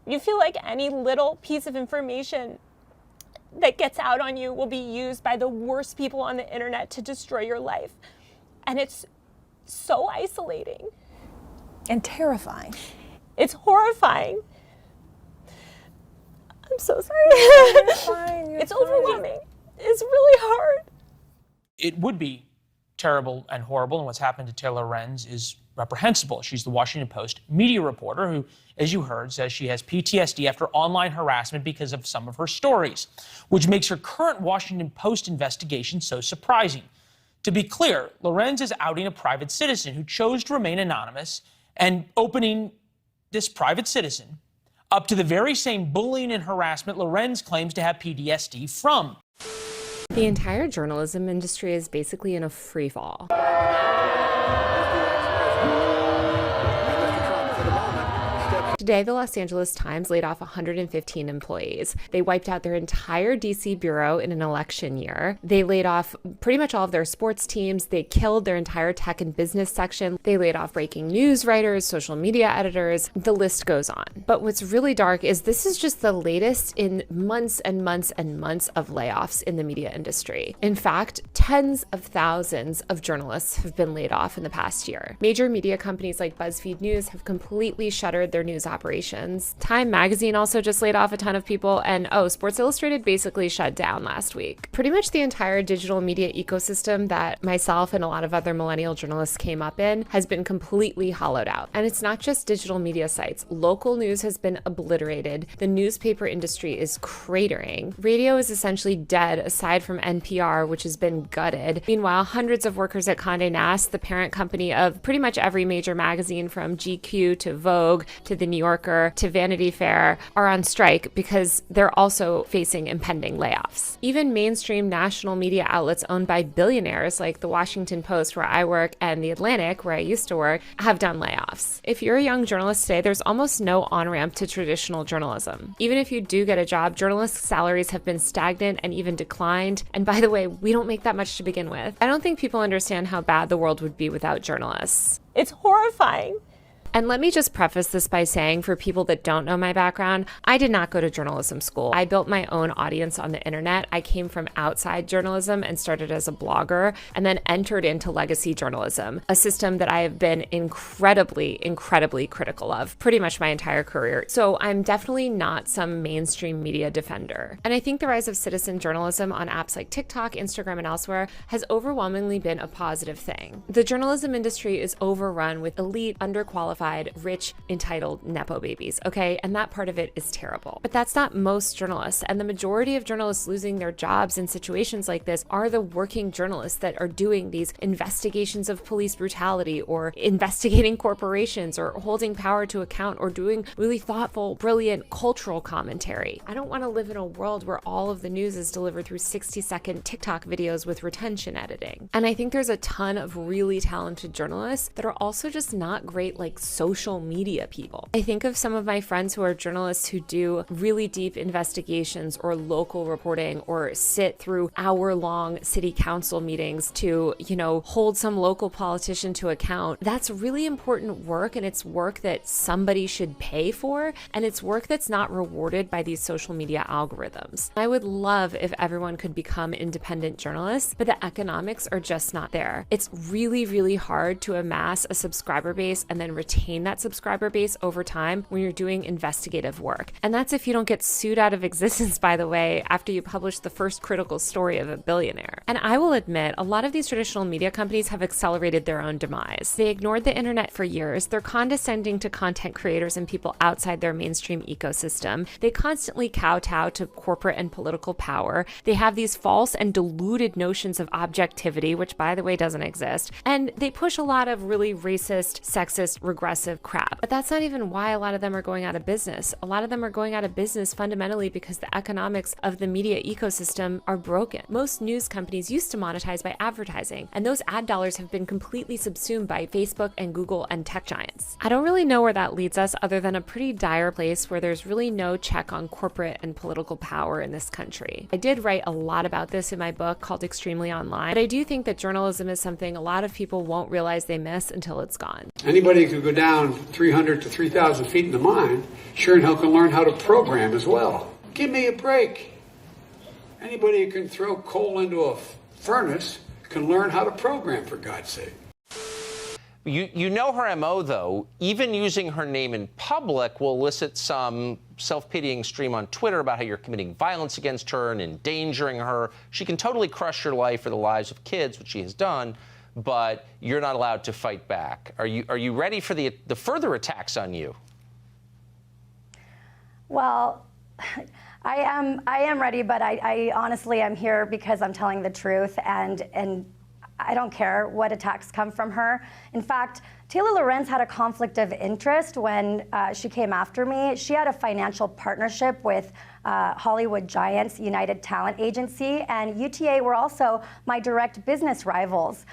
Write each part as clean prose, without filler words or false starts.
You feel like any little piece of information that gets out on you will be used by the worst people on the internet to destroy your life. And it's so isolating. And terrifying. It's horrifying. I'm so sorry. You're fine. It's overwhelming. It's really hard. It would be terrible and horrible, and what's happened to Taylor Lorenz is reprehensible. She's the Washington Post media reporter who, as you heard, says she has PTSD after online harassment because of some of her stories, which makes her current Washington Post investigation so surprising. To be clear, Lorenz is outing a private citizen who chose to remain anonymous and opening this private citizen up to the very same bullying and harassment Lorenz claims to have PTSD from. The entire journalism industry is basically in a free fall. Today, the Los Angeles Times laid off 115 employees. They wiped out their entire DC bureau in an election year. They laid off pretty much all of their sports teams. They killed their entire tech and business section. They laid off breaking news writers, social media editors. The list goes on. But what's really dark is this is just the latest in months and months and months of layoffs in the media industry. In fact, tens of thousands of journalists have been laid off in the past year. Major media companies like BuzzFeed News have completely shuttered their news operations. Time magazine also just laid off a ton of people, and Sports Illustrated basically shut down last week. Pretty much the entire digital media ecosystem that myself and a lot of other millennial journalists came up in has been completely hollowed out. And it's not just digital media sites. Local news has been obliterated. The newspaper industry is cratering. Radio is essentially dead aside from NPR, which has been gutted. Meanwhile, hundreds of workers at Condé Nast, the parent company of pretty much every major magazine from GQ to Vogue to The New Yorker to Vanity Fair, are on strike because they're also facing impending layoffs. Even mainstream national media outlets owned by billionaires like the Washington Post, where I work, and The Atlantic, where I used to work, have done layoffs. If you're a young journalist today, there's almost no on-ramp to traditional journalism. Even if you do get a job, journalists' salaries have been stagnant and even declined. And by the way, we don't make that much to begin with. I don't think people understand how bad the world would be without journalists. It's horrifying. And let me just preface this by saying, for people that don't know my background, I did not go to journalism school. I built my own audience on the internet. I came from outside journalism and started as a blogger, and then entered into legacy journalism, a system that I have been incredibly, incredibly critical of pretty much my entire career. So I'm definitely not some mainstream media defender. And I think the rise of citizen journalism on apps like TikTok, Instagram, and elsewhere has overwhelmingly been a positive thing. The journalism industry is overrun with elite, underqualified, rich, entitled Nepo babies, okay? And that part of it is terrible. But that's not most journalists. And the majority of journalists losing their jobs in situations like this are the working journalists that are doing these investigations of police brutality, or investigating corporations, or holding power to account, or doing really thoughtful, brilliant cultural commentary. I don't want to live in a world where all of the news is delivered through 60-second TikTok videos with retention editing. And I think there's a ton of really talented journalists that are also just not great, like, social media people. I think of some of my friends who are journalists who do really deep investigations or local reporting, or sit through hour-long city council meetings to, hold some local politician to account. That's really important work, and it's work that somebody should pay for, and it's work that's not rewarded by these social media algorithms. I would love if everyone could become independent journalists, but the economics are just not there. It's really, really hard to amass a subscriber base and then retain that subscriber base over time when you're doing investigative work. And that's if you don't get sued out of existence, by the way, after you publish the first critical story of a billionaire. And I will admit, a lot of these traditional media companies have accelerated their own demise. They ignored the internet for years. They're condescending to content creators and people outside their mainstream ecosystem. They constantly kowtow to corporate and political power. They have these false and deluded notions of objectivity, which, by the way, doesn't exist. And they push a lot of really racist, sexist, regressive crap. But that's not even why a lot of them are going out of business. A lot of them are going out of business fundamentally because the economics of the media ecosystem are broken. Most news companies used to monetize by advertising, and those ad dollars have been completely subsumed by Facebook and Google and tech giants. I don't really know where that leads us, other than a pretty dire place where there's really no check on corporate and political power in this country. I did write a lot about this in my book called Extremely Online, but I do think that journalism is something a lot of people won't realize they miss until it's gone. Anybody could go down 300 to 3,000 feet in the mine sure in hell can learn how to program as well. Give me a break. Anybody who can throw coal into a furnace can learn how to program, for God's sake. You know her MO, though. Even using her name in public will elicit some self-pitying stream on Twitter about how you're committing violence against her and endangering her. She can totally crush your life or the lives of kids, which she has done, but you're not allowed to fight back. Are you ready for the further attacks on you? Well, I am ready, but I honestly am here because I'm telling the truth, and I don't care what attacks come from her. In fact, Taylor Lorenz had a conflict of interest when she came after me. She had a financial partnership with Hollywood giants United Talent Agency, and UTA were also my direct business rivals.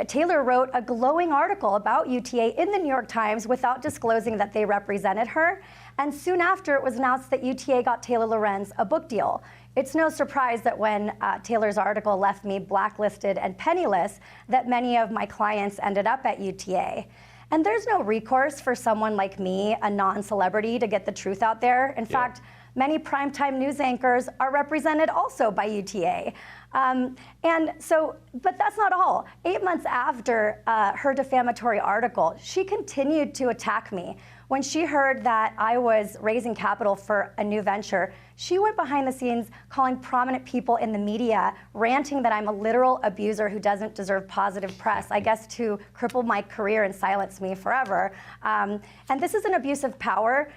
Taylor wrote a glowing article about UTA in the New York Times without disclosing that they represented her. And soon after, it was announced that UTA got Taylor Lorenz a book deal. It's no surprise that when Taylor's article left me blacklisted and penniless, that many of my clients ended up at UTA. And there's no recourse for someone like me, a non-celebrity, to get the truth out there. In fact, many primetime news anchors are represented also by UTA. But that's not all. 8 months after her defamatory article, she continued to attack me. When she heard that I was raising capital for a new venture, she went behind the scenes calling prominent people in the media, ranting that I'm a literal abuser who doesn't deserve positive press, I guess to cripple my career and silence me forever. And this is an abuse of power.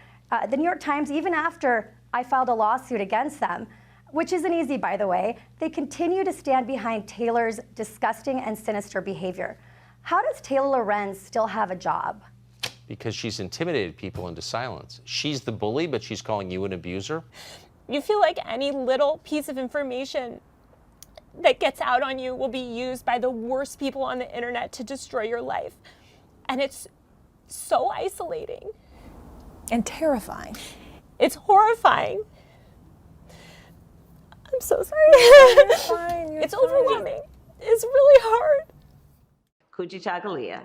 The New York Times, even after I filed a lawsuit against them, which isn't easy, by the way, they continue to stand behind Taylor's disgusting and sinister behavior. How does Taylor Lorenz still have a job? Because she's intimidated people into silence. She's the bully, but she's calling you an abuser? You feel like any little piece of information that gets out on you will be used by the worst people on the internet to destroy your life. And it's so isolating. And terrifying. It's horrifying. I'm so sorry. You're fine, you're It's fine. overwhelming. It's really hard. Kujichagulia.